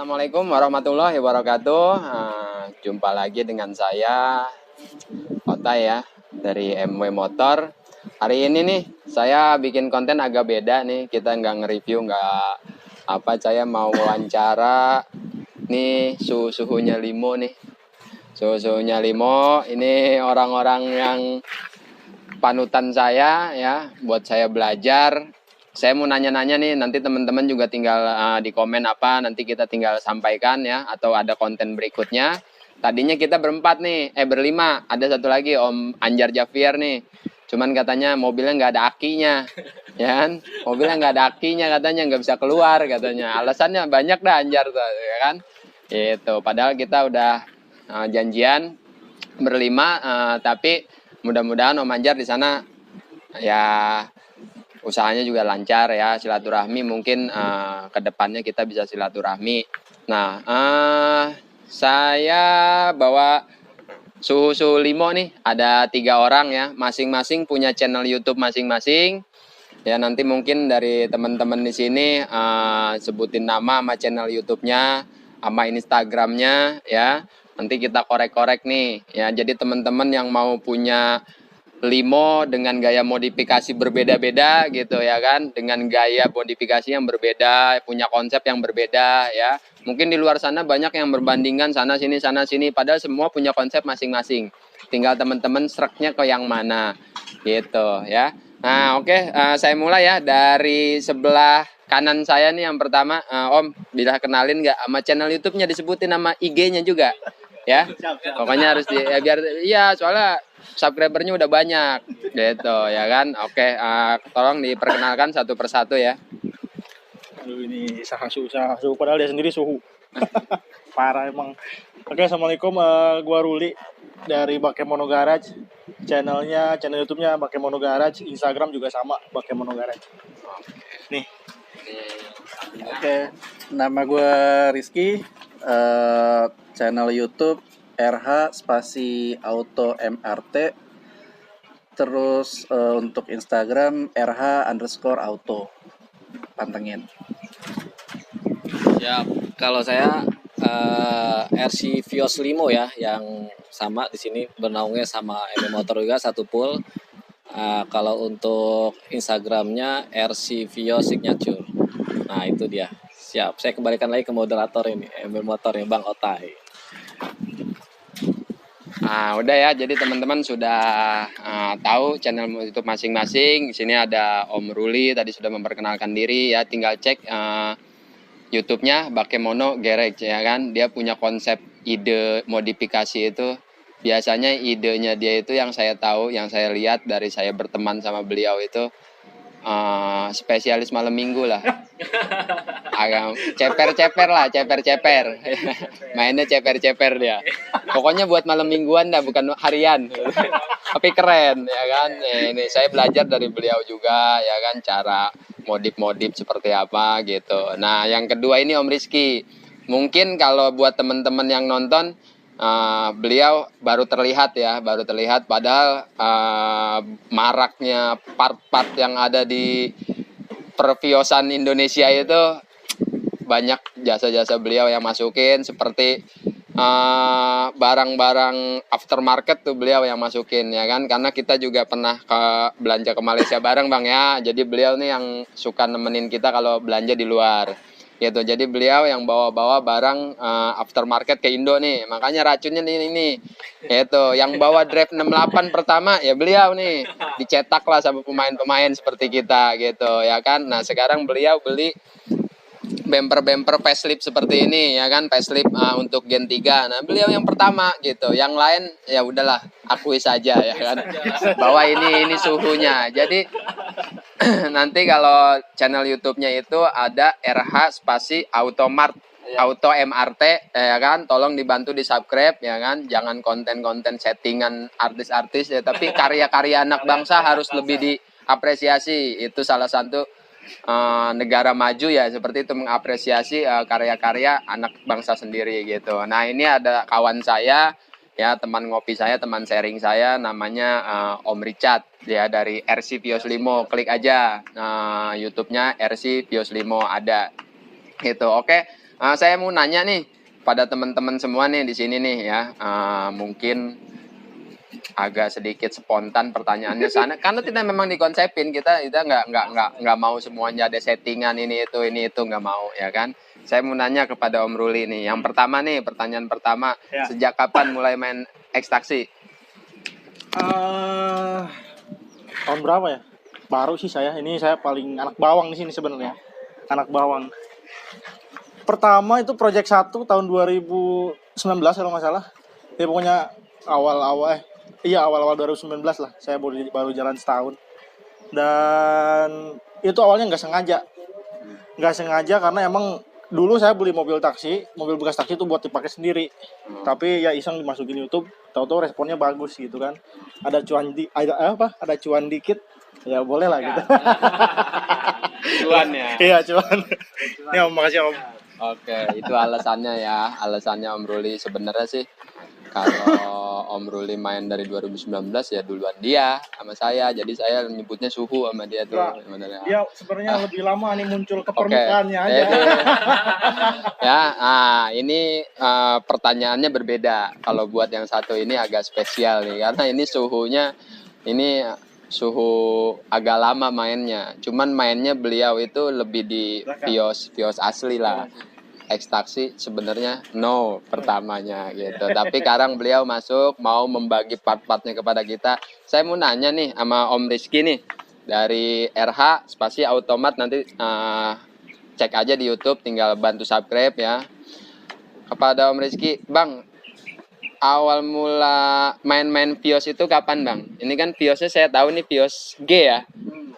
Assalamualaikum warahmatullahi wabarakatuh. Jumpa lagi dengan saya, Ota ya, dari MW Motor. Hari ini nih, saya bikin konten agak beda nih. Kita nggak nge-review, nggak apa. Saya mau wawancara nih suhu-suhunya Limo nih. Suhu-suhunya Limo, ini orang-orang yang panutan saya ya, buat saya belajar. Saya mau nanya-nanya nih, nanti teman-teman juga tinggal di komen apa, nanti kita tinggal sampaikan ya, atau ada konten berikutnya. Tadinya kita berempat nih, berlima, ada satu lagi Om Anjar Javier nih. Cuman katanya mobilnya nggak ada akinya, ya kan? Mobilnya nggak ada akinya katanya, nggak bisa keluar katanya. Alasannya banyak dah Anjar tuh, ya kan? Gitu. Padahal kita udah janjian berlima, tapi mudah-mudahan Om Anjar di sana ya usahanya juga lancar ya, silaturahmi mungkin ke depannya kita bisa silaturahmi. Nah, saya bawa suhu Limo nih, ada 3 orang ya, masing-masing punya channel YouTube masing-masing. Ya nanti mungkin dari teman-teman di sini sebutin nama sama channel YouTube-nya, sama Instagram-nya ya. Nanti kita korek-korek nih ya. Jadi teman-teman yang mau punya Limo dengan gaya modifikasi berbeda-beda gitu ya kan, dengan gaya modifikasi yang berbeda, punya konsep yang berbeda ya. Mungkin di luar sana banyak yang berbandingkan sana sini, padahal semua punya konsep masing-masing. Tinggal teman-teman sereknya ke yang mana gitu ya. Nah oke, saya mulai ya dari sebelah kanan saya nih yang pertama. Om, bisa kenalin nggak sama channel YouTube-nya, disebutin nama IG-nya juga ya. Pokoknya harus biar iya, soalnya subscribernya udah banyak gitu ya kan. Oke, tolong diperkenalkan satu persatu ya. Aduh, ini suhu padahal dia sendiri suhu. Parah emang. Oke, assalamualaikum, gua Ruli dari Bakemono Garage. Channel YouTube-nya Bakemono Garage, Instagram juga sama Bakemono Garage. Nih. Oke, nama gue Rizky, channel YouTube RH spasi Auto MRT. Terus untuk Instagram RH_auto. Pantengin. Ya, kalau saya RC Vios Limo ya, yang sama di sini bernaungnya sama MW Motor juga, satu pool. Kalau untuk Instagramnya RC Vios Signature. Nah itu dia. Siap, saya kembalikan lagi ke moderator ini, MW Motor ya, Bang Otai. Udah ya, jadi teman-teman sudah tahu channel YouTube masing-masing. Di sini ada Om Ruli tadi sudah memperkenalkan diri ya, tinggal cek YouTube-nya Bakemono Garage ya kan. Dia punya konsep ide modifikasi itu. Biasanya idenya dia itu yang saya tahu, yang saya lihat dari saya berteman sama beliau itu spesialis malam minggu lah. Agak ceper-ceper lah, ceper-ceper. Mainnya ceper-ceper dia. Pokoknya buat malam mingguan dah, bukan harian. Tapi keren ya kan. Ini saya belajar dari beliau juga ya kan, cara modif-modif seperti apa gitu. Nah, yang kedua ini Om Rizky. Mungkin kalau buat teman-teman yang nonton, beliau baru terlihat padahal maraknya part-part yang ada di perfiosan Indonesia itu banyak jasa-jasa beliau yang masukin, seperti barang-barang aftermarket tuh beliau yang masukin ya kan, karena kita juga pernah belanja ke Malaysia bareng Bang ya. Jadi beliau nih yang suka nemenin kita kalau belanja di luar gitu. Jadi beliau yang bawa-bawa barang aftermarket ke Indo nih. Makanya racunnya ini gitu. Yang bawa Drive 68 pertama ya beliau nih. Dicetak lah sama pemain-pemain seperti kita gitu ya kan. Nah, sekarang beliau beli bumper facelift seperti ini ya kan, facelift untuk Gen 3. Nah, beliau yang pertama gitu. Yang lain ya udahlah, akui saja ya kan. Bahwa ini suhunya. Jadi nanti kalau channel YouTube-nya itu ada RH spasi Automart, Auto MRT ya kan, tolong dibantu di subscribe ya kan. Jangan konten-konten settingan artis-artis ya, tapi karya-karya anak bangsa harus lebih diapresiasi. Itu salah satu negara maju ya seperti itu, mengapresiasi karya-karya anak bangsa sendiri gitu. Nah, ini ada kawan saya ya, teman ngopi saya, teman sharing saya, namanya Om Richard ya, dari RC Vios Limo. Klik aja YouTube-nya RC Vios Limo ada gitu. Oke, Saya mau nanya nih pada teman-teman semua nih di sini nih ya. Mungkin agak sedikit spontan pertanyaannya sana karena tidak memang dikonsepin kita nggak mau semuanya ada settingan ini itu nggak mau ya kan. Saya mau nanya kepada Om Ruli nih. Yang pertama nih, pertanyaan pertama, Ya. sejak kapan mulai main ekstaksi? Tahun berapa ya? Baru sih saya. Ini saya paling anak bawang di sini sebenarnya. Anak bawang. Pertama itu project 1 tahun 2019 kalau nggak salah. Ya pokoknya awal-awal awal-awal 2019 lah. Saya baru jalan setahun. Dan itu awalnya nggak sengaja. Nggak sengaja karena emang dulu saya beli mobil bekas taksi itu buat dipakai sendiri. Tapi ya iseng dimasukin YouTube, tahu-tahu responnya bagus gitu kan. Ada cuan dikit. Ya boleh lah gitu. Cuan ya. Iya, cuan. Ya, makasih Om. Oke, itu alasannya ya. Alasannya Om Ruli sebenarnya sih kalau Om Ruli main dari 2019 ya duluan dia sama saya. Jadi saya nyebutnya suhu sama dia tuh sebenarnya. Dia sebenarnya lebih lama nih muncul ke permukaannya aja. Ya, ini pertanyaannya berbeda. Kalau buat yang satu ini agak spesial nih karena ini suhu agak lama mainnya. Cuman mainnya beliau itu lebih di Vios asli lah. Ekstaksi sebenarnya no pertamanya gitu. Tapi sekarang beliau masuk mau membagi part-partnya kepada kita. Saya mau nanya nih sama Om Rizky nih dari RH Spasi Automat, nanti cek aja di YouTube, tinggal bantu subscribe ya. Kepada Om Rizky, Bang, awal mula main-main Vios itu kapan Bang? Ini kan Viosnya saya tahu nih Vios G ya.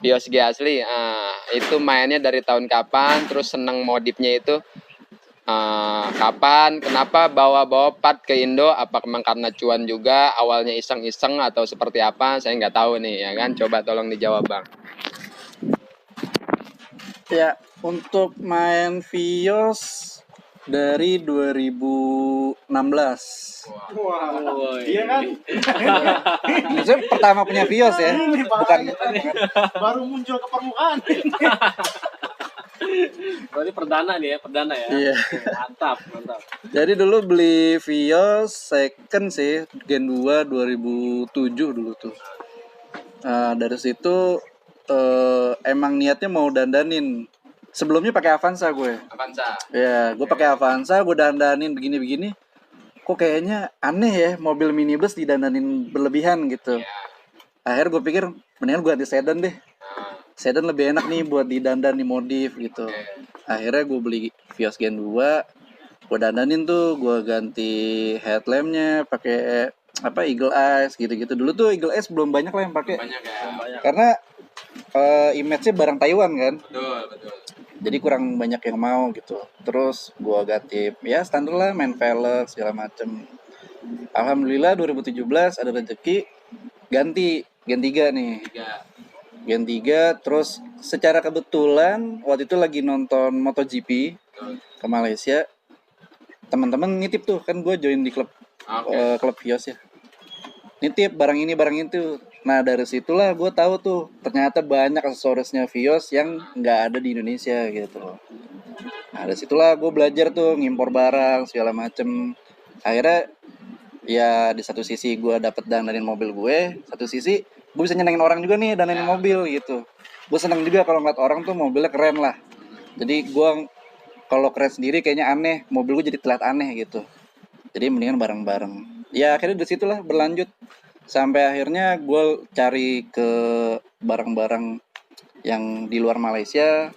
Vios G asli. Itu mainnya dari tahun kapan? Terus seneng modifnya itu kapan? Kenapa bawa-bawa part ke Indo? Apa memang karena cuan juga? Awalnya iseng-iseng atau seperti apa? Saya nggak tahu nih ya kan. Coba tolong dijawab Bang. Ya, untuk main Vios dari 2016. Iya kan? Saya pertama punya Vios ya. Bukan Baru muncul ke permukaan. Berarti perdana nih ya, perdana ya. Iya. Mantap. Jadi dulu beli Vios second sih, Gen 2 2007 dulu tuh. Dari situ emang niatnya mau dandanin. Sebelumnya pakai Avanza gue. Avanza. Ya, gue pakai Avanza, gue dandanin begini-begini. Kok kayaknya aneh ya mobil minibus didandanin berlebihan gitu. Akhirnya gue pikir mendingan gue ganti sedan deh. Sedan lebih enak nih buat didandan, dimodif gitu. Akhirnya gue beli Vios Gen 2, gue dandanin tuh, gue ganti headlampnya pakai Eagle Eyes gitu-gitu. Dulu tuh Eagle Eyes belum banyak lah yang pakai. Banyak ya. Karena image-nya barang Taiwan kan. Betul. Jadi kurang banyak yang mau gitu. Terus gue ganti ya standar lah, main velg segala macem. Alhamdulillah 2017 ada rezeki ganti Gen 3 nih. Gen 3, terus secara kebetulan waktu itu lagi nonton MotoGP ke Malaysia. Teman-teman nitip tuh, kan gue join di klub Vios ya. Nitip barang ini barang itu. Nah dari situlah gue tahu tuh ternyata banyak aksesorisnya Vios yang nggak ada di Indonesia gitu. Nah dari situlah gue belajar tuh ngimpor barang segala macem. Akhirnya ya di satu sisi gue dapet dandanin mobil gue, satu sisi gue bisa nyenengin orang juga nih dandanin mobil gitu. Gue seneng juga kalau ngeliat orang tuh mobilnya keren lah. Jadi gue kalau keren sendiri kayaknya aneh, mobil gue jadi terlihat aneh gitu. Jadi mendingan bareng-bareng. Ya akhirnya dari situlah berlanjut sampai akhirnya gue cari ke barang-barang yang di luar Malaysia.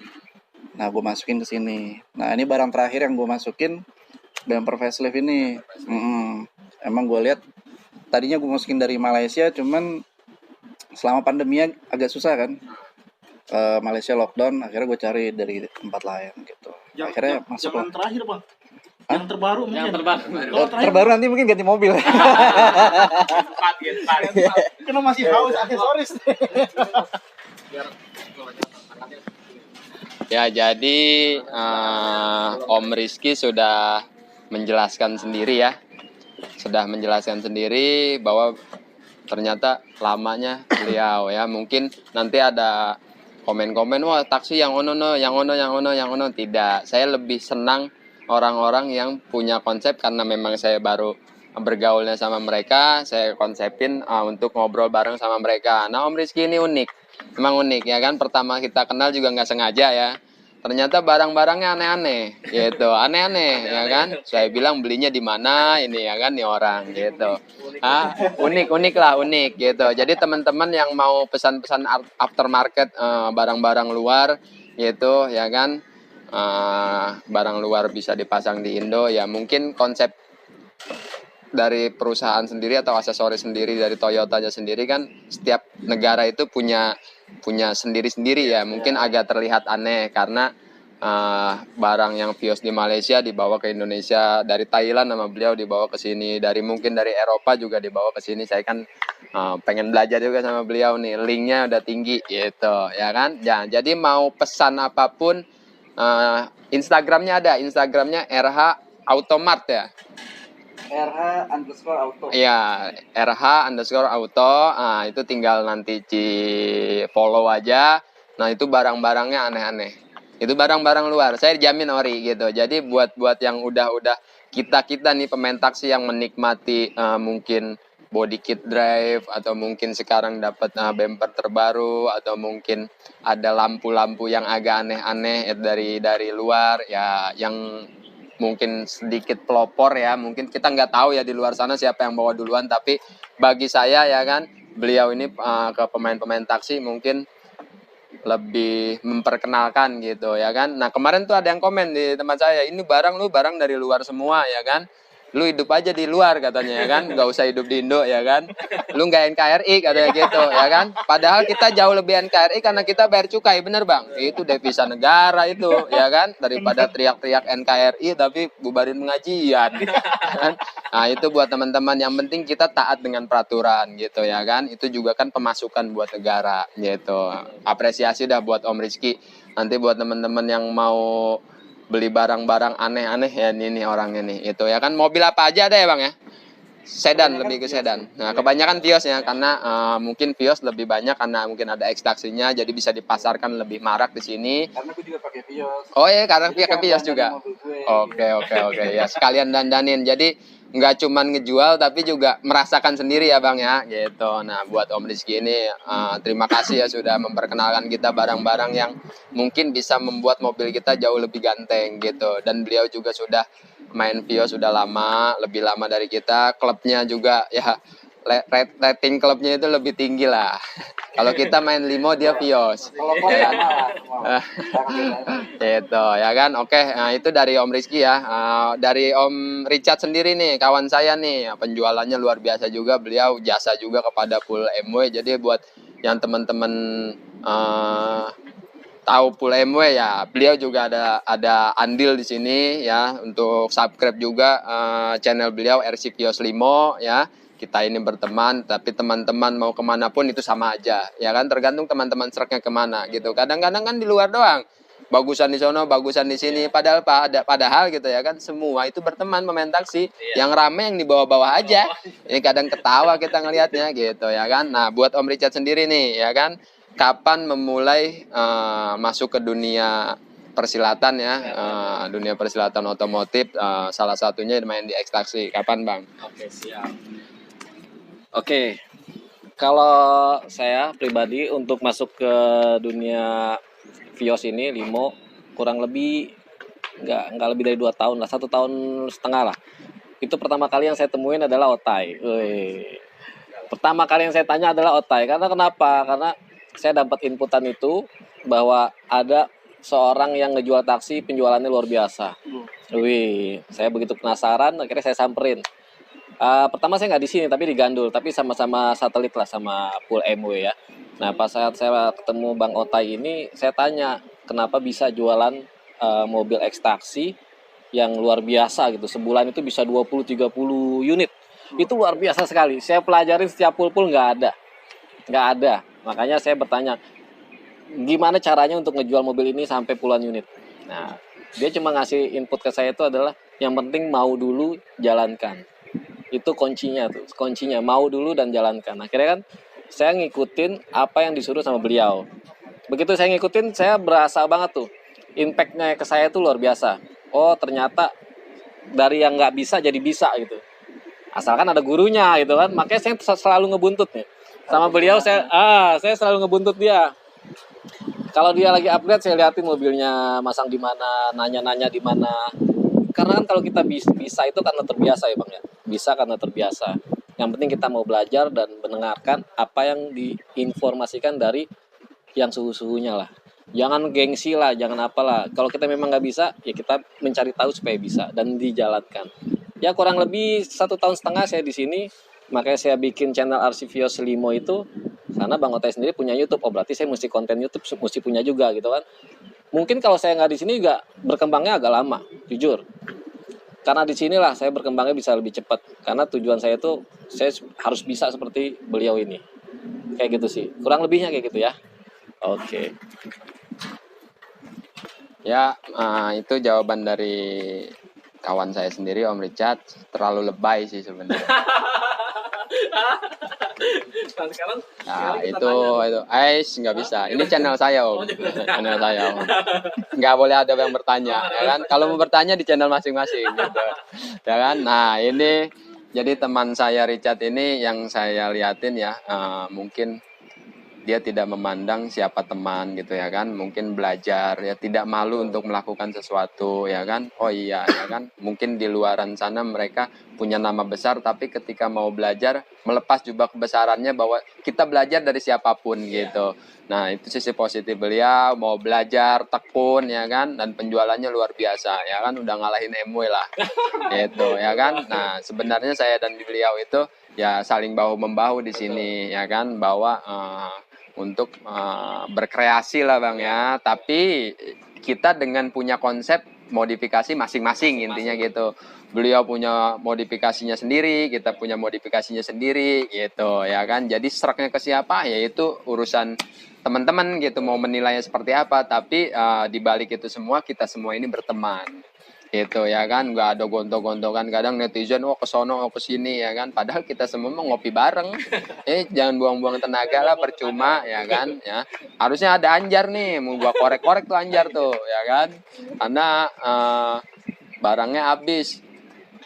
Nah gue masukin ke sini. Nah ini barang terakhir yang gue masukin bumper facelift ini. Emang gue lihat tadinya gue masukin dari Malaysia, cuman selama pandemi agak susah kan. Malaysia lockdown, akhirnya gue cari dari tempat lain gitu. Akhirnya masuk. Jangan terakhir Bang. Yang terbaru mungkin. Terbaru nanti mungkin ganti mobil. Karena masih haus aksesoris. Ya, jadi Om Rizky sudah menjelaskan sendiri ya. Sudah menjelaskan sendiri bahwa ternyata lamanya beliau ya. Mungkin nanti ada komen-komen, wah taksi yang ono. Tidak, saya lebih senang orang-orang yang punya konsep, karena memang saya baru bergaulnya sama mereka, saya konsepin untuk ngobrol bareng sama mereka. Nah, Om Rizky ini unik, emang unik ya kan. Pertama kita kenal juga nggak sengaja ya. Ternyata barang-barangnya aneh-aneh, gitu, aneh-aneh ya kan. Saya bilang belinya di mana ini ya kan nih orang gitu. Unik lah, unik gitu. Jadi teman-teman yang mau pesan-pesan aftermarket barang-barang luar gitu ya kan, barang luar bisa dipasang di Indo ya, mungkin konsep dari perusahaan sendiri atau aksesoris sendiri dari Toyotanya sendiri kan, setiap negara itu punya sendiri-sendiri ya. Mungkin agak terlihat aneh karena barang yang Vios di Malaysia dibawa ke Indonesia, dari Thailand sama beliau dibawa ke sini, mungkin dari Eropa juga dibawa ke sini. Saya kan pengen belajar juga sama beliau nih, linknya udah tinggi gitu ya kan. Ya, jadi mau pesan apapun, Instagramnya ada, Instagramnya RH Automart ya. RH_auto. Iya, RH_auto. Itu tinggal nanti follow aja. Nah, itu barang-barangnya aneh-aneh. Itu barang-barang luar. Saya jamin ori gitu. Jadi buat yang udah kita nih pemain taksi yang menikmati mungkin body kit drive, atau mungkin sekarang dapat bumper terbaru, atau mungkin ada lampu-lampu yang agak aneh-aneh dari luar ya, yang mungkin sedikit pelopor ya, mungkin kita nggak tahu ya di luar sana siapa yang bawa duluan, tapi bagi saya ya kan, beliau ini ke pemain-pemain taksi mungkin lebih memperkenalkan gitu ya kan. Nah, kemarin tuh ada yang komen di tempat saya, ini barang dari luar semua ya kan, lu hidup aja di luar katanya ya kan, nggak usah hidup di Indo ya kan, lu nggak NKRI katanya gitu ya kan. Padahal kita jauh lebih NKRI karena kita bayar cukai, bener bang, itu devisa negara itu ya kan, daripada teriak-teriak NKRI tapi bubarin pengajian kan. Nah, itu buat teman-teman, yang penting kita taat dengan peraturan gitu ya kan, itu juga kan pemasukan buat negara gitu. Apresiasi dah buat Om Rizky. Nanti buat teman-teman yang mau beli barang-barang aneh-aneh ya, ini orangnya nih itu ya kan. Mobil apa aja ada ya bang ya? Sedan, lebih ke sedan. Nah, kebanyakan Vios ya, karena mungkin Vios lebih banyak karena mungkin ada ekstraksinya, jadi bisa dipasarkan lebih marak di sini. Karena gue juga pakai Vios. Oh iya, karena Jadi pakai Vios juga. mobil gue. Oke ya, sekalian dandanin. Jadi nggak cuman ngejual tapi juga merasakan sendiri ya bang ya gitu. Nah, buat Om Rizky ini terima kasih ya sudah memperkenalkan kita barang-barang yang mungkin bisa membuat mobil kita jauh lebih ganteng gitu. Dan beliau juga sudah main Vios sudah lama, lebih lama dari kita. Klubnya juga ya, rating klubnya itu lebih tinggi lah. Kalau kita main limo, dia Vios. Kalau kau Ya. sama lah. Gitu ya kan. Oke, nah itu dari Om Rizky ya. Dari Om Richard sendiri nih, kawan saya nih, penjualannya luar biasa juga. Beliau jasa juga kepada Pool MW. Jadi buat yang teman-teman tahu Pool MW ya, beliau juga ada andil di sini ya, untuk subscribe juga channel beliau RC Vios Limo ya. Kita ini berteman, tapi teman-teman mau kemanapun itu sama aja ya kan, tergantung teman-teman sereknya kemana gitu. Kadang-kadang kan di luar doang, bagusan di sono, bagusan di sini, padahal gitu ya kan, semua itu berteman pemain taksi. Yang rame yang di bawah-bawah aja, ini kadang ketawa kita ngelihatnya gitu ya kan. Nah, buat Om Richard sendiri nih ya kan, kapan memulai masuk ke dunia persilatan ya, dunia persilatan otomotif, salah satunya main di ekstraksi, kapan bang? Oke, siap. Oke, kalau saya pribadi untuk masuk ke dunia Vios ini, Limo, kurang lebih nggak lebih dari 2 tahun lah, 1,5 tahun lah. Itu pertama kali yang saya temuin adalah Otai. Pertama kali yang saya tanya adalah Otai. Karena kenapa? Karena saya dapat inputan itu bahwa ada seorang yang ngejual taksi, penjualannya luar biasa. Saya begitu penasaran, akhirnya saya samperin. Pertama saya nggak di sini tapi di Gandul, tapi sama-sama satelit lah sama Pool MW ya. Nah, pas saat saya ketemu Bang Otai ini, saya tanya kenapa bisa jualan mobil ekstraksi yang luar biasa gitu. Sebulan itu bisa 20-30 unit. Itu luar biasa sekali. Saya pelajarin setiap pool nggak ada. Makanya saya bertanya, gimana caranya untuk ngejual mobil ini sampai puluhan unit. Nah, dia cuma ngasih input ke saya itu adalah yang penting mau dulu, jalankan. Itu kuncinya, mau dulu dan jalankan. Akhirnya kan saya ngikutin apa yang disuruh sama beliau. Begitu saya ngikutin, saya berasa banget tuh impactnya ke saya itu luar biasa. oh ternyata dari yang nggak bisa jadi bisa gitu. Asalkan ada gurunya gitu kan. Makanya saya selalu ngebuntut nih. Sama beliau saya selalu ngebuntut dia. Kalau dia lagi upgrade saya liatin mobilnya masang di mana, nanya-nanya di mana. Karena kan kalau kita bisa itu karena terbiasa ya Bang ya. Bisa karena terbiasa. Yang penting kita mau belajar dan mendengarkan apa yang diinformasikan dari yang suhu-suhunya lah. Jangan gengsi lah, jangan apalah. Kalau kita memang nggak bisa, ya kita mencari tahu supaya bisa dan dijalankan. Ya kurang lebih 1,5 tahun saya di sini, makanya saya bikin channel Arsivios Limo itu karena Bang Otai sendiri punya YouTube. Oh berarti saya mesti konten YouTube, mesti punya juga gitu kan. Mungkin kalau saya nggak di sini juga berkembangnya agak lama, jujur. Karena di sinilah saya berkembangnya bisa lebih cepat. Karena tujuan saya tuh saya harus bisa seperti beliau ini. Kayak gitu sih. Kurang lebihnya kayak gitu ya. Oke. Ya, itu jawaban dari kawan saya sendiri, Om Richard. Terlalu lebay sih sebenarnya. Nah, sekarang itu nggak bisa. Ini channel saya, Om. Channel saya, Om. Nggak boleh ada yang bertanya, ya kan? Kalau mau bertanya di channel masing-masing, gitu. Ya kan? Nah, ini jadi teman saya Richard ini yang saya liatin ya, mungkin dia tidak memandang siapa teman gitu ya kan, mungkin belajar ya, tidak malu untuk melakukan sesuatu ya kan. Oh iya ya kan, mungkin di luaran sana mereka punya nama besar tapi ketika mau belajar melepas jubah kebesarannya bahwa kita belajar dari siapapun gitu. Nah itu sisi positif beliau, mau belajar tekun ya kan, dan penjualannya luar biasa ya kan, udah ngalahin MW lah gitu ya kan. Nah sebenarnya saya dan beliau itu ya saling bahu membahu di sini ya kan, bahwa untuk berkreasi lah Bang ya, tapi kita dengan punya konsep modifikasi masing-masing intinya gitu. Beliau punya modifikasinya sendiri, kita punya modifikasinya sendiri gitu ya kan. Jadi seraknya ke siapa ya itu urusan teman-teman gitu, mau menilainya seperti apa, tapi di balik itu semua kita semua ini berteman gitu ya kan, nggak ada gontok-gontokan. Kadang netizen oh kesono oh kesini ya kan, padahal kita semua mau ngopi bareng. Jangan buang-buang tenaga lah, percuma ya kan ya. Harusnya ada Anjar nih, mau gua korek-korek tuh Anjar tuh ya kan, karena barangnya habis,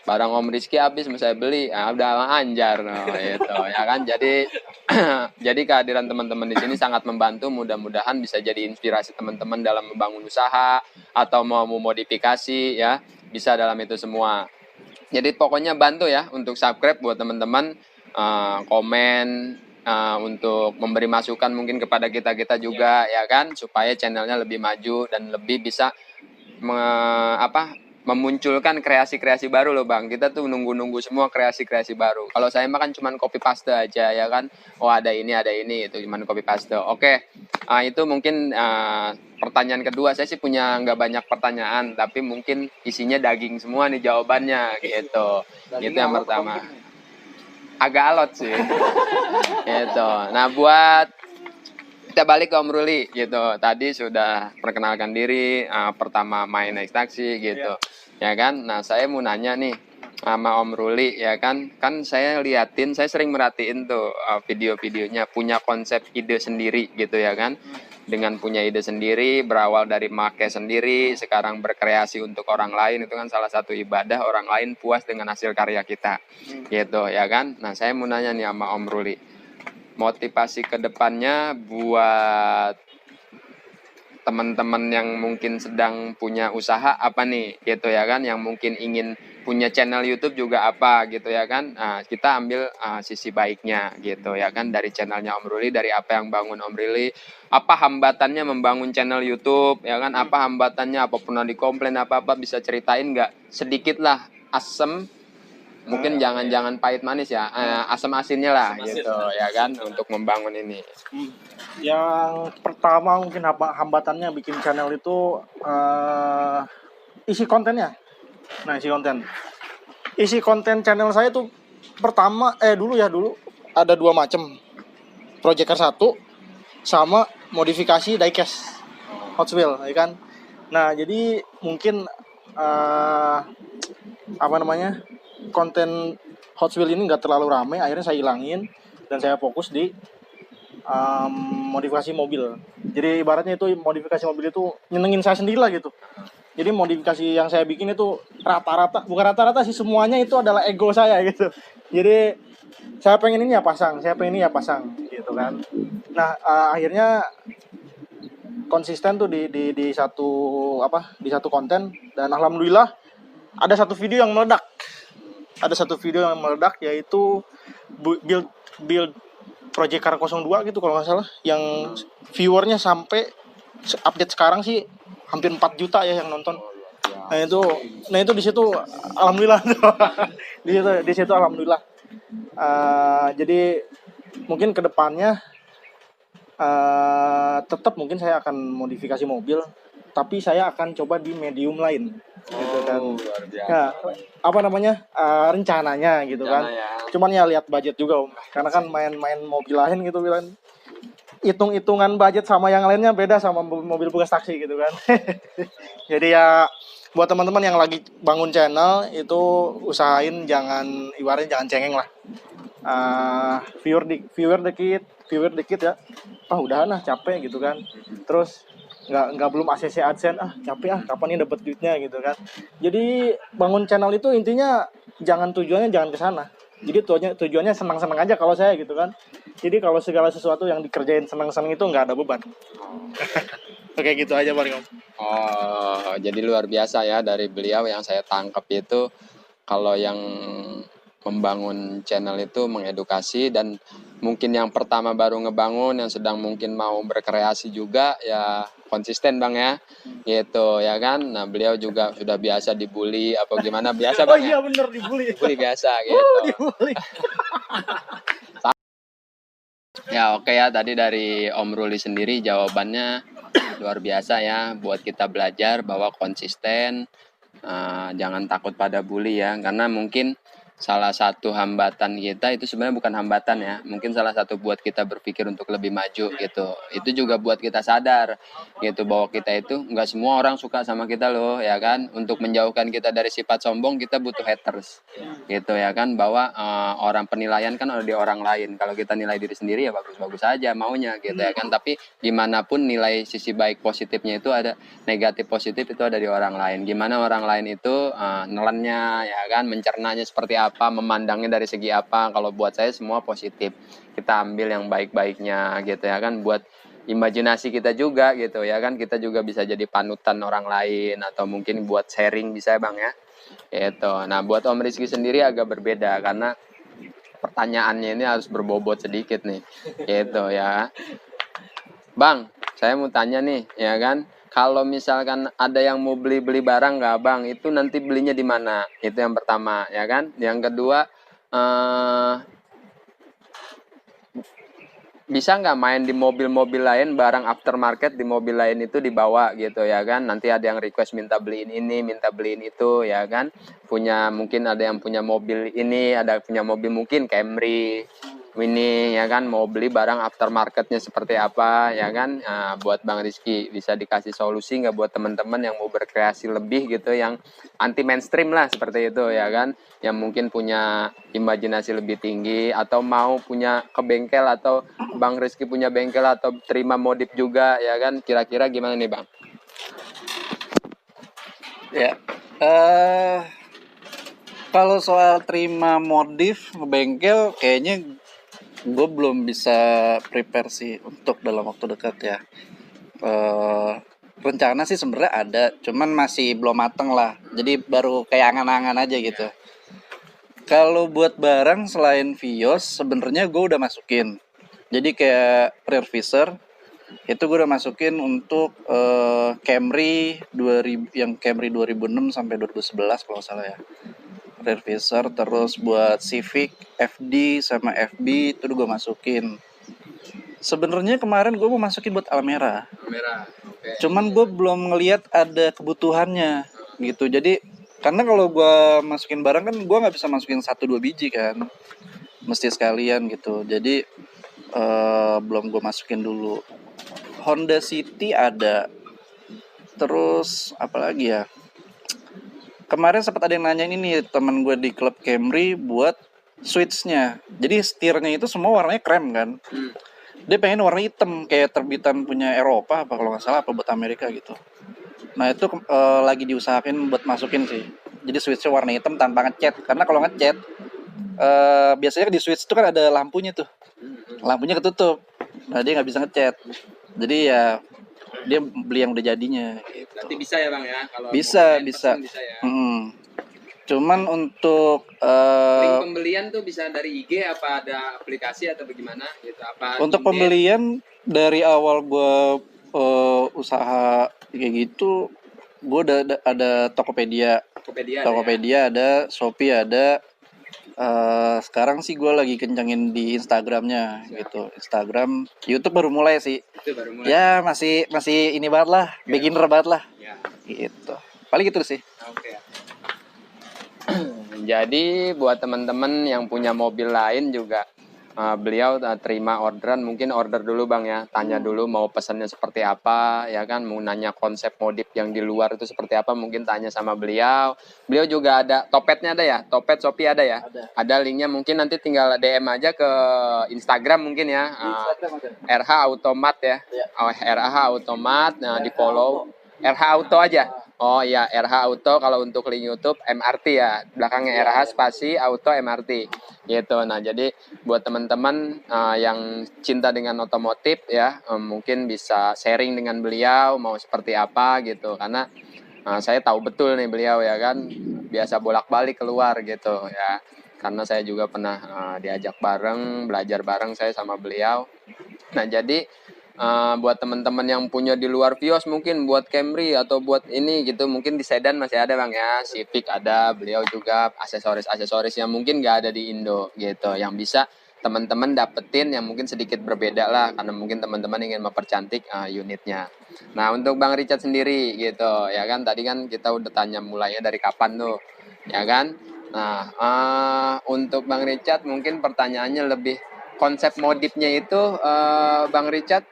barang Om Rizky habis mau saya beli, udah Anjar itu ya kan. Jadi jadi kehadiran teman-teman di sini sangat membantu, mudah-mudahan bisa jadi inspirasi teman-teman dalam membangun usaha atau mau modifikasi ya, bisa dalam itu semua. Jadi pokoknya bantu ya untuk subscribe buat teman-teman, komen, untuk memberi masukan mungkin kepada kita juga ya kan, supaya channelnya lebih maju dan lebih bisa memunculkan kreasi-kreasi baru loh Bang. Kita tuh nunggu-nunggu semua kreasi-kreasi baru. Kalau saya mah kan cuman copy paste aja ya kan. Oh ada ini itu cuman copy paste. Oke. Itu mungkin pertanyaan kedua. Saya sih punya nggak banyak pertanyaan, tapi mungkin isinya daging semua nih jawabannya gitu. Itu yang pertama. Agak alot sih. Gitu. Nah buat kita balik ke Om Ruli gitu. Tadi sudah perkenalkan diri, pertama main naik taksi gitu. Ya kan? Nah, saya mau nanya nih sama Om Ruli ya kan. Kan saya liatin, saya sering merhatiin tuh video-videonya, punya konsep ide sendiri gitu ya kan. Dengan punya ide sendiri, berawal dari make sendiri, sekarang berkreasi untuk orang lain, itu kan salah satu ibadah, orang lain puas dengan hasil karya kita. Gitu ya kan? Nah, saya mau nanya nih sama Om Ruli, motivasi kedepannya buat teman-teman yang mungkin sedang punya usaha apa nih gitu ya kan, yang mungkin ingin punya channel YouTube juga apa gitu ya kan. Nah, kita ambil sisi baiknya gitu ya kan dari channelnya Om Ruli, dari apa yang bangun Om Ruli, apa hambatannya membangun channel YouTube ya kan, apa hambatannya, apa pernah dikomplain apa bisa ceritain nggak sedikit lah, asem mungkin jangan pahit manis ya, asam asinnya lah gitu ya kan, untuk membangun ini. Yang pertama mungkin hambatannya bikin channel itu isi kontennya. Nah, isi konten channel saya tuh pertama dulu ada 2 macam. Project Car 1 sama modifikasi diecast Hot Wheels ya kan. Nah, jadi mungkin konten Hot Wheels ini nggak terlalu ramai, akhirnya saya hilangin dan saya fokus di modifikasi mobil. Jadi ibaratnya itu modifikasi mobil itu nyenengin saya sendiri lah gitu. Jadi modifikasi yang saya bikin itu bukan rata-rata sih, semuanya itu adalah ego saya gitu. Jadi saya pengen ini ya pasang, saya pengen ini ya pasang gitu kan. Nah, akhirnya konsisten tuh di satu di satu konten, dan alhamdulillah ada satu video yang meledak. Ada satu video yang meledak, yaitu build build Project Car 02 gitu kalau nggak salah, yang viewernya sampai update sekarang sih hampir 4 juta ya yang nonton. Nah itu di situ alhamdulillah. di situ alhamdulillah. Jadi mungkin kedepannya tetap mungkin saya akan modifikasi mobil, tapi saya akan coba di medium lain gitu kan. Luar biasa. Ya, apa namanya, rencananya gitu kan. Ya. Cuman ya lihat budget juga Om, karena kan main mobil lain gitu kan, hitung-hitungan budget sama yang lainnya beda sama mobil bekas taksi gitu kan. Jadi ya buat teman-teman yang lagi bangun channel itu usahain ibaratnya jangan cengeng lah. Viewer dikit ya, udahan lah, capek gitu kan. Terus nggak belum ACC AdSense, capek kapan ini dapat duitnya gitu kan. Jadi bangun channel itu intinya tujuannya jangan ke sana. Jadi tujuannya senang-senang aja kalau saya gitu kan. Jadi kalau segala sesuatu yang dikerjain senang-senang itu nggak ada beban. Oke, gitu aja paling Om. Oh, jadi luar biasa ya dari beliau. Yang saya tangkap itu kalau yang membangun channel itu mengedukasi, dan mungkin yang pertama baru ngebangun, yang sedang mungkin mau berkreasi juga ya konsisten Bang ya, gitu ya kan. Nah beliau juga sudah biasa dibully apa gimana, biasa Oh Bang ya, iya bener, dibully. dibully biasa gitu. Dibully. Ya oke ya, tadi dari Om Ruli sendiri jawabannya luar biasa ya, buat kita belajar bahwa konsisten, jangan takut pada bully ya, karena mungkin salah satu hambatan kita itu sebenarnya bukan hambatan ya, mungkin salah satu buat kita berpikir untuk lebih maju gitu. Itu juga buat kita sadar gitu bahwa kita itu nggak semua orang suka sama kita loh ya kan. Untuk menjauhkan kita dari sifat sombong kita butuh haters gitu ya kan, bahwa orang penilaian kan ada di orang lain. Kalau kita nilai diri sendiri ya bagus-bagus aja maunya gitu ya kan, tapi dimanapun nilai sisi baik positifnya itu ada, negatif positif itu ada di orang lain. Gimana orang lain itu nelennya ya kan, mencernanya seperti apa, memandangnya dari segi apa. Kalau buat saya semua positif, kita ambil yang baik-baiknya gitu ya kan, buat imajinasi kita juga gitu ya kan, kita juga bisa jadi panutan orang lain, atau mungkin buat sharing bisa Bang ya gitu. Nah buat Om Rizky sendiri agak berbeda, karena pertanyaannya ini harus berbobot sedikit nih gitu ya Bang. Saya mau tanya nih ya kan, kalau misalkan ada yang mau beli barang nggak Bang, itu nanti belinya di mana? Itu yang pertama ya kan. Yang kedua, bisa nggak main di mobil-mobil lain, barang aftermarket di mobil lain itu dibawa gitu ya kan. Nanti ada yang request minta beliin ini, minta beliin itu ya kan. Mungkin ada yang punya mobil ini, ada punya mobil mungkin Camry ini ya kan, mau beli barang aftermarketnya seperti apa ya kan. Nah, buat Bang Rizky bisa dikasih solusi nggak buat teman-teman yang mau berkreasi lebih gitu, yang anti mainstream lah seperti itu ya kan, yang mungkin punya imajinasi lebih tinggi, atau mau punya ke bengkel, atau Bang Rizky punya bengkel atau terima modif juga ya kan, kira-kira gimana nih Bang? Ya, kalau soal terima modif ke bengkel, kayaknya gue belum bisa prepare sih untuk dalam waktu dekat ya. Rencana sih sebenarnya ada, cuman masih belum mateng lah. Jadi baru kayak angan-angan aja gitu. Kalau buat barang selain Vios, sebenarnya gue udah masukin. Jadi kayak rear visor itu gue udah masukin untuk Camry 2000, yang Camry 2006 sampai 2011 kalau salah ya. Rear visor, terus buat Civic, FD sama FB itu gue masukin. Sebenarnya kemarin gue mau masukin buat Almera. Okay. Cuman gue belum ngelihat ada kebutuhannya gitu. Jadi karena kalau gue masukin barang kan gue nggak bisa masukin 1-2 biji kan, mesti sekalian gitu. Jadi belum gue masukin dulu. Honda City ada. Terus apa lagi ya? Kemarin sempat ada yang nanyain ini teman gue di klub Camry buat switch-nya. Jadi setirnya itu semua warnanya krem kan. Dia pengen warna hitam kayak terbitan punya Eropa apa kalau nggak salah, apa buat Amerika gitu. Nah itu lagi diusahain buat masukin sih. Jadi switchnya warna hitam tanpa ngecat. Karena kalau ngecat biasanya di switch itu kan ada lampunya tuh. Lampunya ketutup. Nah dia nggak bisa ngecat. Jadi ya dia beli yang udah jadinya. Berarti bisa ya bang ya, kalau Bisa, mau bisa. pesen bisa ya. Cuman untuk Link pembelian tuh bisa dari IG apa ada aplikasi atau bagaimana gitu? Apa untuk inden? pembelian dari awal gue usaha kayak gitu, gue ada Tokopedia, Tokopedia, Tokopedia ada, Shopee ada. Sekarang sih gue lagi kencengin di Instagramnya gitu. Instagram, YouTube baru mulai sih. Itu baru mulai. Ya masih ini banget lah, beginner banget lah. Ya. Gitu. Paling gitu sih. Oke. Jadi buat teman-teman yang punya mobil lain juga beliau terima orderan, mungkin order dulu bang ya, tanya dulu mau pesannya seperti apa ya kan, mau nanya konsep modif yang di luar itu seperti apa, mungkin tanya sama beliau. Beliau juga ada topetnya, ada ya, topet Shopee ada ya, ada linknya, mungkin nanti tinggal DM aja ke Instagram mungkin ya, RH Automat ya, RH Automat, nah di follow RH Auto aja. Oh iya, RH Auto. Kalau untuk link YouTube MRT ya, belakangnya RH spasi Auto MRT gitu. Nah jadi buat teman-teman yang cinta dengan otomotif ya, mungkin bisa sharing dengan beliau mau seperti apa gitu, karena saya tahu betul nih beliau ya kan biasa bolak-balik keluar gitu ya, karena saya juga pernah diajak bareng, belajar bareng saya sama beliau. Nah jadi buat teman-teman yang punya di luar Vios, mungkin buat Camry atau buat ini gitu, mungkin di sedan masih ada bang ya, Civic ada, beliau juga aksesoris yang mungkin nggak ada di Indo gitu, yang bisa teman-teman dapetin yang mungkin sedikit berbeda lah, karena mungkin teman-teman ingin mempercantik unitnya. Nah untuk Bang Richard sendiri gitu ya kan, tadi kan kita udah tanya mulainya dari kapan tuh ya kan. Nah untuk Bang Richard mungkin pertanyaannya lebih konsep modifnya itu Bang Richard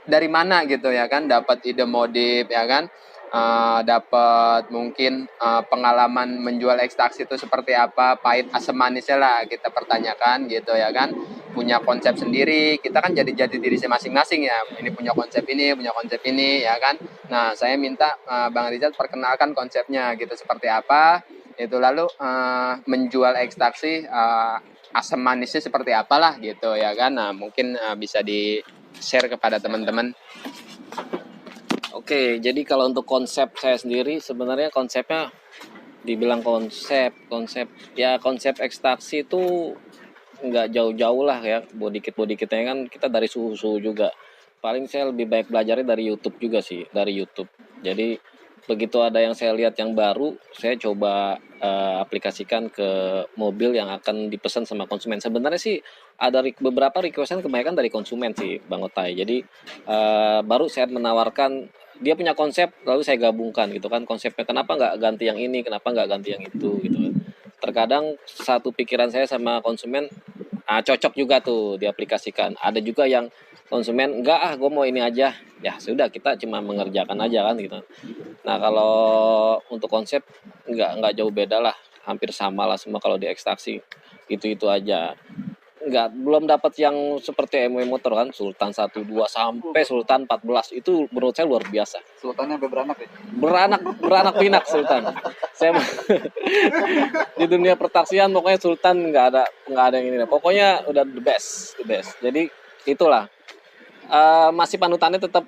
dari mana gitu ya kan, dapat ide modif ya kan, dapat mungkin pengalaman menjual ekstraksi itu seperti apa, pahit asam manisnya lah kita pertanyakan gitu ya kan, punya konsep sendiri, kita kan jadi diri masing-masing ya, ini punya konsep ini ya kan. Nah saya minta Bang Richard perkenalkan konsepnya gitu seperti apa itu, lalu menjual ekstraksi asam manisnya seperti apalah gitu ya kan. Nah mungkin bisa di share kepada teman-teman. Oke, jadi kalau untuk konsep saya sendiri sebenarnya konsepnya dibilang konsep ya, konsep ekstraksi itu nggak jauh-jauh lah ya, bodikitnya kan kita dari suhu juga. Paling saya lebih baik belajarnya dari YouTube juga sih, dari YouTube. Jadi begitu ada yang saya lihat yang baru, saya coba aplikasikan ke mobil yang akan dipesan sama konsumen. Sebenarnya sih ada beberapa requestan kebanyakan dari konsumen sih Bang Otai. Jadi baru saya menawarkan, dia punya konsep lalu saya gabungkan gitu kan, konsepnya kenapa nggak ganti yang ini, kenapa nggak ganti yang itu gitu kan. Terkadang satu pikiran saya sama konsumen cocok juga tuh diaplikasikan. Ada juga yang konsumen enggak, gue mau ini aja, ya sudah kita cuma mengerjakan aja kan gitu. Nah kalau untuk konsep nggak jauh beda lah, hampir sama lah semua kalau di ekstraksi, itu aja. Belum dapat yang seperti MW motor kan, Sultan 12 sampai Sultan 14, itu menurut saya luar biasa. Sultannya sampai beranak ya? Beranak pinak Sultan. Saya di dunia pertaksian pokoknya Sultan nggak ada yang ini. Pokoknya udah the best. Jadi itulah masih panutannya tetap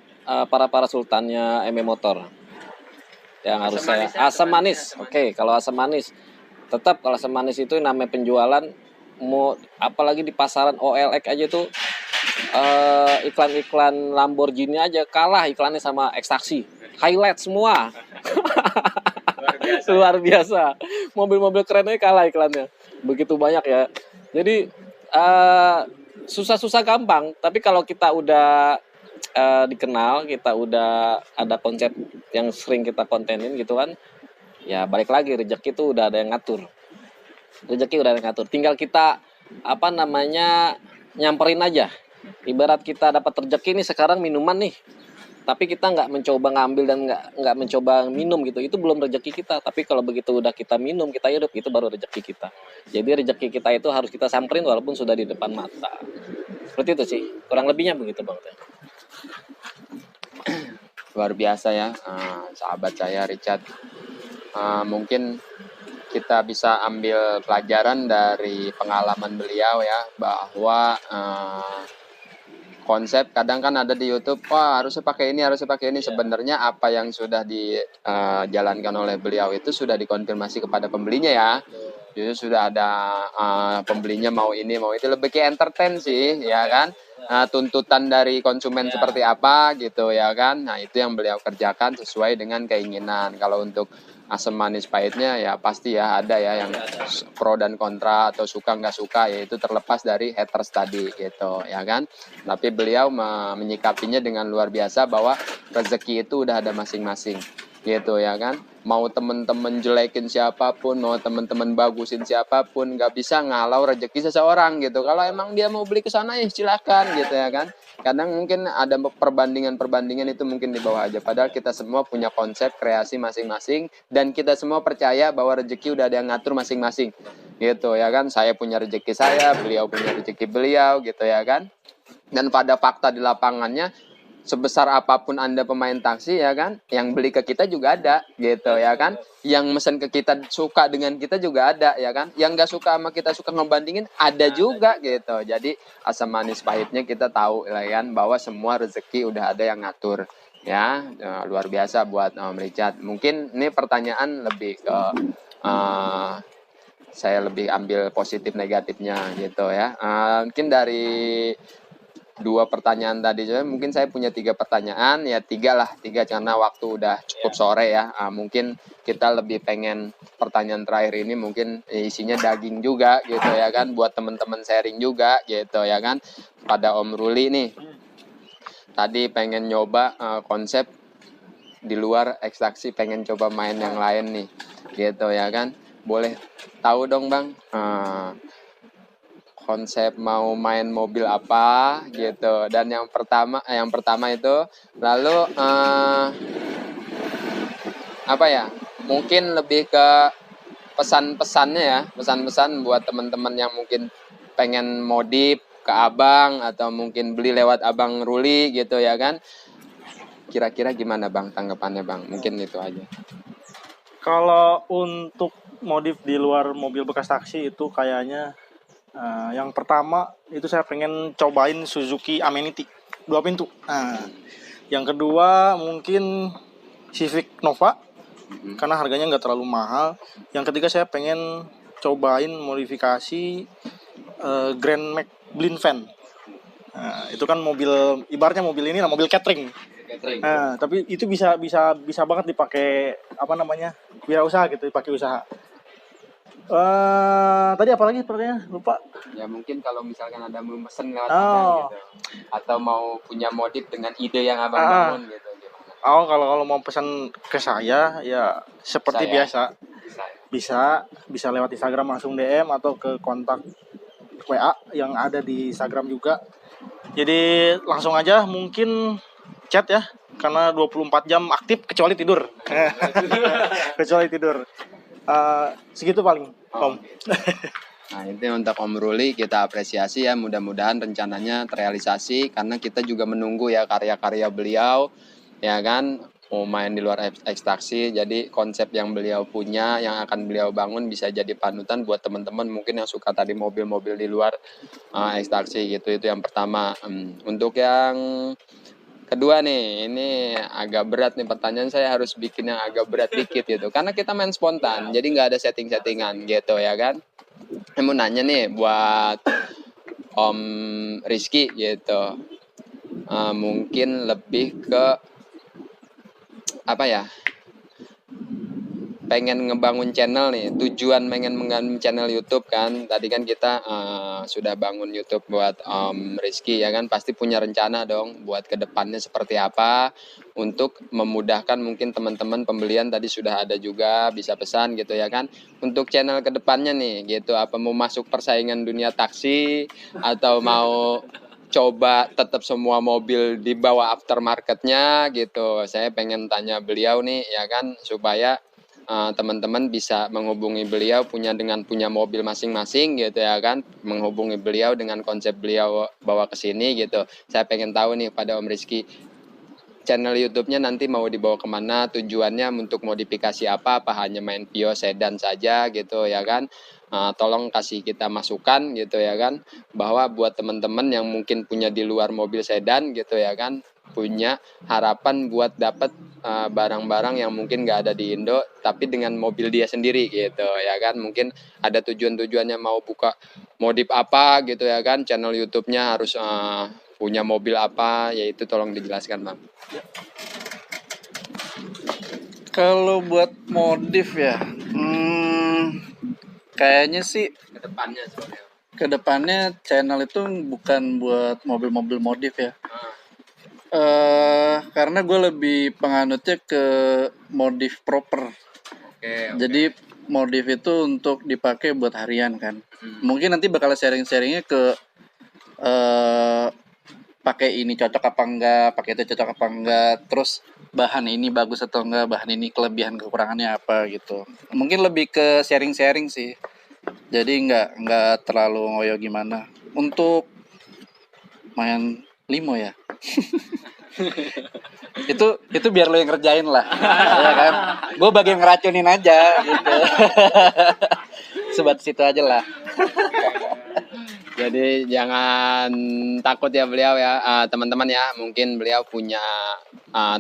para sultannya MW motor yang harus saya asam manis. Oke, kalau asam manis tetap, kalau asam manis itu namanya penjualan, mau apalagi di pasaran OLX aja tuh iklan Lamborghini aja kalah iklannya sama ekstraksi, highlight semua. Luar biasa, mobil-mobil kerennya kalah iklannya, begitu banyak ya. Jadi susah gampang, tapi kalau kita udah dikenal, kita udah ada konsep yang sering kita kontenin gitu kan, ya balik lagi rezeki itu udah ada yang ngatur. Tinggal kita nyamperin aja. Ibarat kita dapat rezeki nih sekarang minuman nih, tapi kita nggak mencoba ngambil dan nggak mencoba minum gitu, itu belum rezeki kita. Tapi kalau begitu udah kita minum, kita hidup, itu baru rezeki kita. Jadi rezeki kita itu harus kita samperin walaupun sudah di depan mata. Seperti itu sih, kurang lebihnya begitu Bang. luar biasa ya, sahabat saya Richard. Mungkin kita bisa ambil pelajaran dari pengalaman beliau ya, bahwa konsep kadang kan ada di YouTube, wah harusnya pakai ini, harusnya pakai ini. Sebenarnya apa yang sudah dijalankan oleh beliau itu sudah dikonfirmasi kepada pembelinya ya. Jadi sudah ada pembelinya mau ini mau itu, lebih ke entertain sih ya kan. Tuntutan dari konsumen seperti apa gitu ya kan. Nah itu yang beliau kerjakan sesuai dengan keinginan. Kalau untuk asam manis pahitnya ya pasti ya ada ya yang pro dan kontra atau suka nggak suka, ya itu terlepas dari haters tadi gitu ya kan. Tapi beliau menyikapinya dengan luar biasa bahwa rezeki itu udah ada masing-masing gitu ya kan. Mau temen-temen jelekin siapapun, mau temen-temen bagusin siapapun, nggak bisa ngalau rezeki seseorang gitu. Kalau emang dia mau beli ke sana ya silakan gitu ya kan. Kadang mungkin ada perbandingan itu mungkin di bawah aja. Padahal kita semua punya konsep kreasi masing-masing dan kita semua percaya bahwa rezeki udah ada yang ngatur masing-masing gitu ya kan. Saya punya rezeki saya, beliau punya rezeki beliau gitu ya kan. Dan pada fakta di lapangannya, sebesar apapun Anda pemain taksi ya kan, yang beli ke kita juga ada gitu ya kan, yang mesen ke kita suka dengan kita juga ada ya kan, yang nggak suka sama kita suka ngebandingin ada juga gitu. Jadi asam manis pahitnya kita tahu ya kan, bahwa semua rezeki udah ada yang ngatur ya. Luar biasa buat Om Richard. Mungkin ini pertanyaan lebih ke saya lebih ambil positif negatifnya gitu ya. Mungkin dari 2 pertanyaan tadi, mungkin saya punya 3 pertanyaan, ya 3 karena waktu udah cukup sore ya. Mungkin kita lebih pengen pertanyaan terakhir ini mungkin isinya daging juga gitu ya kan, buat teman-teman sharing juga gitu ya kan. Pada Om Ruli nih, tadi pengen nyoba konsep di luar ekstraksi, pengen coba main yang lain nih gitu ya kan. Boleh tahu dong Bang, konsep mau main mobil apa gitu. Dan yang pertama itu, lalu apa ya, mungkin lebih ke pesan-pesannya ya, pesan-pesan buat teman-teman yang mungkin pengen modif ke Abang atau mungkin beli lewat Abang Ruli gitu ya kan. Kira-kira gimana Bang tanggapannya Bang? Mungkin itu aja. Kalau untuk modif di luar mobil bekas taksi itu kayaknya yang pertama itu saya pengen cobain Suzuki Amenity 2 pintu. Yang kedua mungkin Civic Nova karena harganya nggak terlalu mahal. Yang ketiga saya pengen cobain modifikasi Grand Max Blind Van. Itu kan mobil, ibaratnya mobil ini lah, mobil catering. Tapi itu bisa banget dipakai wirausaha gitu, dipakai usaha. Tadi apa lagi pertanyaannya? Lupa. Ya mungkin kalau misalkan ada mau pesen lewat Abang gitu, atau mau punya modif dengan ide yang Abang bangun gitu, gimana? Kalau mau pesan ke saya ya seperti biasa. Bisa lewat Instagram langsung DM atau ke kontak WA yang ada di Instagram juga. Jadi langsung aja mungkin chat ya, karena 24 jam aktif kecuali tidur. Kecuali tidur. Segitu paling Om. Nah itu untuk Om Ruli kita apresiasi ya, mudah-mudahan rencananya terrealisasi karena kita juga menunggu ya karya-karya beliau ya kan, mau main di luar ekstraksi. Jadi konsep yang beliau punya, yang akan beliau bangun bisa jadi panutan buat teman-teman mungkin yang suka tadi mobil-mobil di luar ekstraksi gitu. Itu yang pertama. Untuk yang kedua nih, ini agak berat nih pertanyaan, saya harus bikin yang agak berat dikit gitu. Karena kita main spontan, jadi nggak ada setting-settingan gitu ya kan. Saya mau nanya nih buat Om Rizky gitu. Mungkin lebih ke apa ya? Pengen ngebangun channel nih, tujuan pengen membangun channel YouTube kan. Tadi kan kita sudah bangun YouTube buat Om Rizky ya kan, pasti punya rencana dong buat kedepannya seperti apa untuk memudahkan mungkin teman-teman pembelian. Tadi sudah ada juga bisa pesan gitu ya kan. Untuk channel kedepannya nih gitu, apa mau masuk persaingan dunia taksi atau mau coba tetap semua mobil di bawah aftermarketnya gitu. Saya pengen tanya beliau nih ya kan, supaya teman-teman bisa menghubungi beliau punya mobil masing-masing gitu ya kan, menghubungi beliau dengan konsep beliau bawa ke sini gitu. Saya pengen tahu nih pada Om Rizky, channel YouTube-nya nanti mau dibawa kemana, tujuannya untuk modifikasi apa hanya main Vios sedan saja gitu ya kan. Tolong kasih kita masukan gitu ya kan, bahwa buat teman-teman yang mungkin punya di luar mobil sedan gitu ya kan, punya harapan buat dapat barang-barang yang mungkin nggak ada di Indo tapi dengan mobil dia sendiri gitu ya kan, mungkin ada tujuannya mau buka modif apa gitu ya kan, channel YouTube-nya harus punya mobil apa, yaitu tolong dijelaskan Bang. Kalau buat modif ya, kayaknya sih Kedepannya sebenarnya. kedepannya channel itu bukan buat mobil-mobil modif ya. Karena gue lebih penganutnya ke modif proper. Oke. Jadi modif itu untuk dipakai buat harian kan. Mungkin nanti bakal sharing-sharingnya ke pakai ini cocok apa enggak, pakai itu cocok apa enggak, terus bahan ini bagus atau enggak, bahan ini kelebihan kekurangannya apa gitu. Mungkin lebih ke sharing-sharing sih. Jadi enggak terlalu ngoyo gimana. Untuk main limo ya. itu biar lo yang ngerjain lah. Ya kan? Gue bagian ngeracunin aja gitu. Sebat situ aja lah. Jadi jangan takut ya beliau ya, teman-teman ya, mungkin beliau punya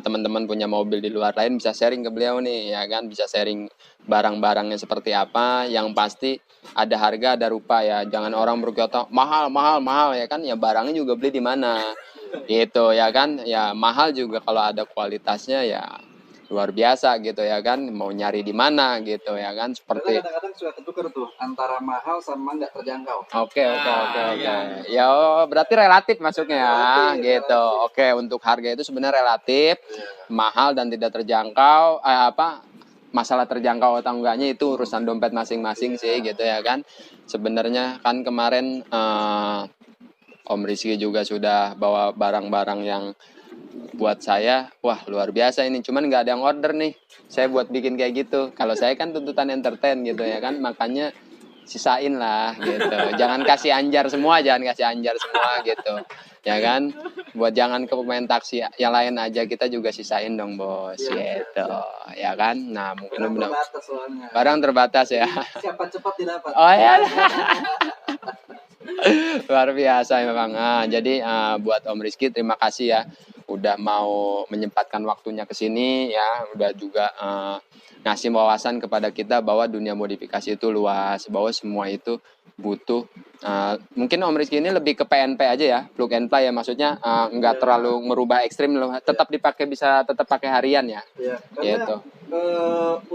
teman-teman punya mobil di luar lain bisa sharing ke beliau nih ya kan, bisa sharing barang-barangnya seperti apa, yang pasti ada harga ada rupa ya, jangan orang berkata mahal mahal mahal ya kan, ya barangnya juga beli di mana gitu ya kan, ya mahal juga kalau ada kualitasnya ya luar biasa gitu ya kan, mau nyari di mana gitu ya kan, seperti Kadang-kadang suka ketukar tuh antara mahal sama nggak terjangkau. Oke. Ya berarti relatif masuknya ya, gitu. Oke, untuk harga itu sebenarnya relatif, mahal dan tidak terjangkau. Masalah terjangkau atau enggaknya itu urusan dompet masing-masing sih, gitu ya kan. Sebenarnya kan kemarin Om Rizky juga sudah bawa barang-barang yang buat saya, wah luar biasa ini. Cuman nggak ada yang order nih. Saya buat bikin kayak gitu. Kalau saya kan tuntutan entertain gitu ya kan, makanya sisain lah gitu. Jangan kasih anjar semua gitu. Ya kan? Buat jangan ke pemain taksi yang lain aja, kita juga sisain dong, Bos. Gitu. Ya kan? Nah, mungkin benar. Soalnya. Barang terbatas ya. Siapa cepat didapat. Oh ya. Luar biasa memang. Jadi buat Om Rizky terima kasih ya udah mau menyempatkan waktunya ke sini ya, udah juga ngasih wawasan kepada kita bahwa dunia modifikasi itu luas, bahwa semua itu butuh mungkin Om Rizky ini lebih ke PNP aja ya, plug and play ya, maksudnya nggak terlalu merubah ekstrim loh, tetap dipakai, bisa tetap pakai harian ya. Iya, karena Gitu.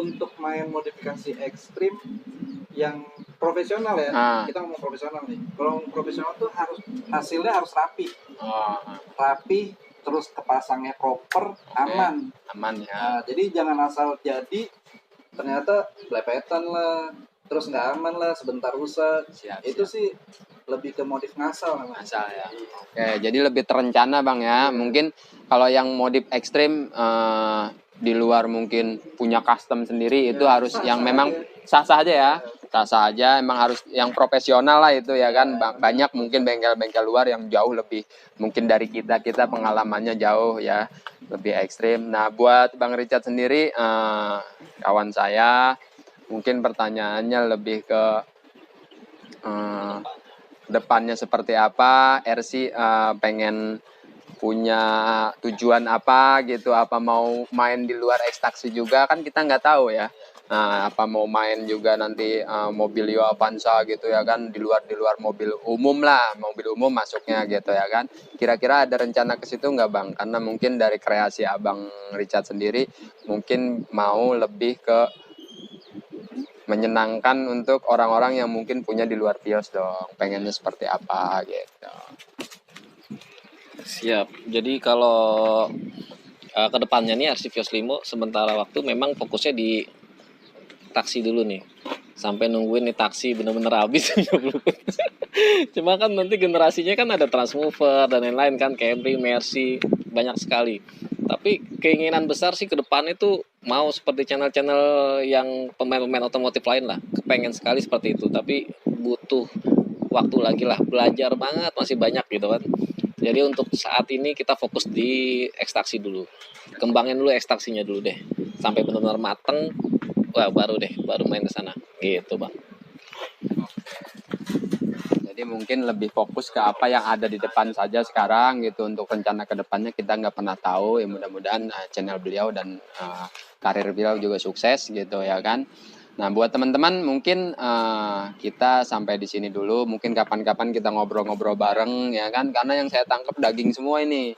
untuk main modifikasi ekstrim yang profesional ya, kita ngomong profesional nih. Kalau profesional tuh hasilnya harus rapi, terus kepasangnya proper, aman. Aman ya. Nah, jadi jangan asal jadi ternyata belepetan lah, terus nggak aman lah, sebentar rusak. Itu sih lebih ke modif ngasal namanya. Ngasal ya. Oke, jadi lebih terencana Bang ya. Mungkin kalau yang modif ekstrim di luar mungkin punya custom sendiri, itu harus yang memang sah-sah aja ya. Sah-sah aja, emang harus yang profesional lah itu ya kan. Banyak mungkin bengkel-bengkel luar yang jauh lebih mungkin dari kita pengalamannya jauh ya, lebih ekstrim. Nah, buat Bang Richard sendiri, kawan saya, mungkin pertanyaannya lebih ke depannya seperti apa. RC pengen punya tujuan apa gitu, apa mau main di luar ekstaksi juga kan kita nggak tahu ya. Nah, apa mau main juga nanti Mobilio Avanza gitu ya kan, di luar mobil umum lah, mobil umum masuknya gitu ya kan. Kira-kira ada rencana ke situ nggak Bang? Karena mungkin dari kreasi Abang Richard sendiri mungkin mau lebih ke menyenangkan untuk orang-orang yang mungkin punya di luar Vios dong, pengennya seperti apa gitu. Siap. Jadi kalau kedepannya nih RC Vios Limo sementara waktu memang fokusnya di taksi dulu nih, sampai nungguin nih taksi bener-bener habis. Cuma kan nanti generasinya kan ada Transmover dan lain-lain kan, Camry, Mercy, banyak sekali. Tapi keinginan besar sih ke depan itu mau seperti channel-channel yang pemain-pemain otomotif lain lah, kepengen sekali seperti itu. Tapi butuh waktu lagi lah, belajar banget, masih banyak gitu kan. Jadi untuk saat ini kita fokus di ekstraksi dulu. Kembangin dulu ekstraksinya dulu deh. Sampai benar-benar mateng, wah baru main ke sana. Gitu, Bang. Jadi mungkin lebih fokus ke apa yang ada di depan saja sekarang gitu. Untuk rencana ke depannya kita nggak pernah tahu. Ya mudah-mudahan channel beliau dan karir beliau juga sukses gitu ya kan. Nah buat teman-teman mungkin kita sampai di sini dulu. Mungkin kapan-kapan kita ngobrol-ngobrol bareng ya kan. Karena yang saya tangkap daging semua ini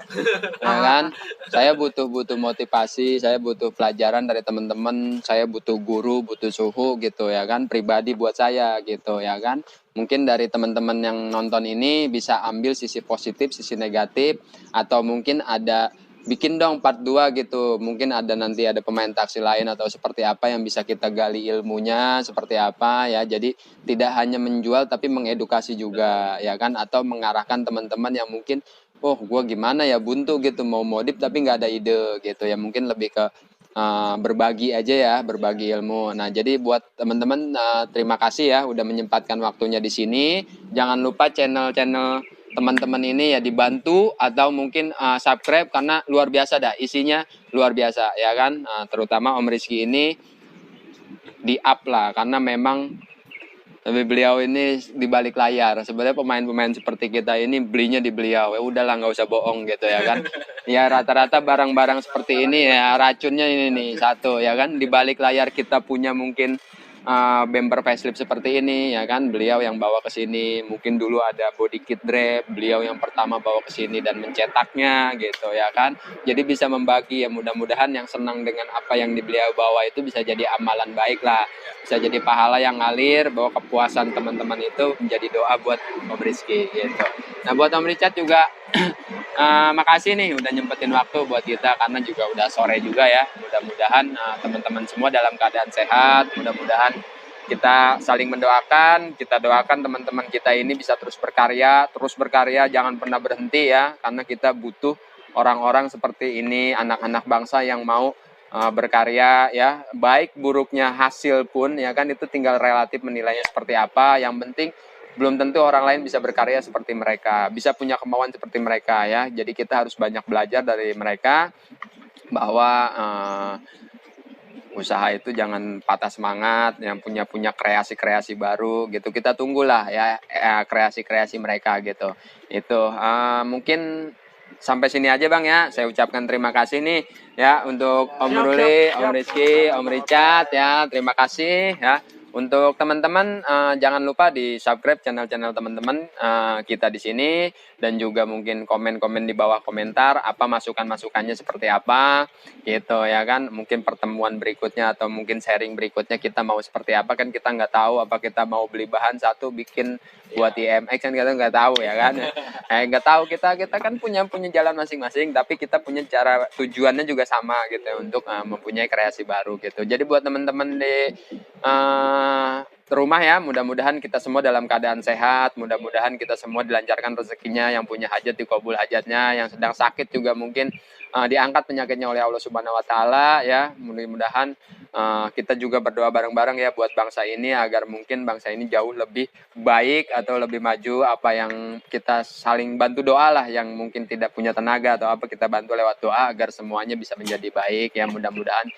ya kan. Saya butuh motivasi, saya butuh pelajaran dari teman-teman, saya butuh guru, butuh suhu gitu ya kan. Pribadi buat saya gitu ya kan. Mungkin dari teman-teman yang nonton ini bisa ambil sisi positif, sisi negatif, atau mungkin ada bikin dong part 2 gitu. Mungkin nanti ada pemain taksi lain atau seperti apa yang bisa kita gali ilmunya seperti apa ya. Jadi tidak hanya menjual tapi mengedukasi juga ya kan, atau mengarahkan teman-teman yang mungkin oh gue gimana ya buntu gitu mau modif tapi nggak ada ide gitu ya, mungkin lebih ke berbagi aja ya, berbagi ilmu. Nah, jadi buat teman-teman terima kasih ya udah menyempatkan waktunya di sini. Jangan lupa channel-channel teman-teman ini ya dibantu atau mungkin subscribe karena luar biasa dah isinya, luar biasa ya kan. Terutama Om Rizky ini di up lah karena memang tapi beliau ini di balik layar. Sebenarnya pemain-pemain seperti kita ini belinya di beliau. Ya udahlah nggak usah bohong gitu ya kan. Ya rata-rata barang-barang seperti ini ya racunnya ini nih satu ya kan. Di balik layar kita punya mungkin bumper facelift seperti ini ya kan. Beliau yang bawa ke sini. Mungkin dulu ada body kit drape. Beliau yang pertama bawa ke sini dan mencetaknya gitu ya kan. Jadi bisa membagi ya, mudah-mudahan yang senang dengan apa yang beliau bawa itu bisa jadi amalan baik lah. Bisa jadi pahala yang ngalir, bahwa kepuasan teman-teman itu menjadi doa buat Om Rizky gitu. Nah buat Om Richard juga makasih nih udah nyempetin waktu buat kita karena juga udah sore juga ya. Mudah-mudahan teman-teman semua dalam keadaan sehat, mudah-mudahan kita saling mendoakan, kita doakan teman-teman kita ini bisa terus berkarya, jangan pernah berhenti ya, karena kita butuh orang-orang seperti ini, anak-anak bangsa yang mau berkarya ya, baik buruknya hasil pun ya kan itu tinggal relatif menilainya seperti apa. Yang penting belum tentu orang lain bisa berkarya seperti mereka, bisa punya kemauan seperti mereka ya. Jadi kita harus banyak belajar dari mereka bahwa usaha itu jangan patah semangat, yang punya kreasi-kreasi baru gitu. Kita tunggulah ya kreasi-kreasi mereka gitu. Itu mungkin sampai sini aja Bang ya. Saya ucapkan terima kasih nih ya untuk Om Ruli, Om Rizky, Om Richard ya. Terima kasih ya. Untuk teman-teman jangan lupa di subscribe channel-channel teman-teman kita di sini dan juga mungkin komen-komen di bawah komentar apa masukan-masukannya seperti apa gitu ya kan. Mungkin pertemuan berikutnya atau mungkin sharing berikutnya kita mau seperti apa kan kita nggak tahu, apa kita mau beli bahan satu bikin buat IMX kan kita nggak tahu ya kan. Nggak tahu, kita kan punya jalan masing-masing tapi kita punya cara tujuannya juga sama gitu ya, untuk mempunyai kreasi baru gitu. Jadi buat teman-teman di rumah ya, mudah-mudahan kita semua dalam keadaan sehat, mudah-mudahan kita semua dilancarkan rezekinya, yang punya hajat dikabul hajatnya, yang sedang sakit juga mungkin diangkat penyakitnya oleh Allah Subhanahu wa taala ya. Mudah-mudahan kita juga berdoa bareng-bareng ya buat bangsa ini agar mungkin bangsa ini jauh lebih baik atau lebih maju. Apa yang kita saling bantu doa lah, yang mungkin tidak punya tenaga atau apa kita bantu lewat doa agar semuanya bisa menjadi baik ya. Mudah-mudahan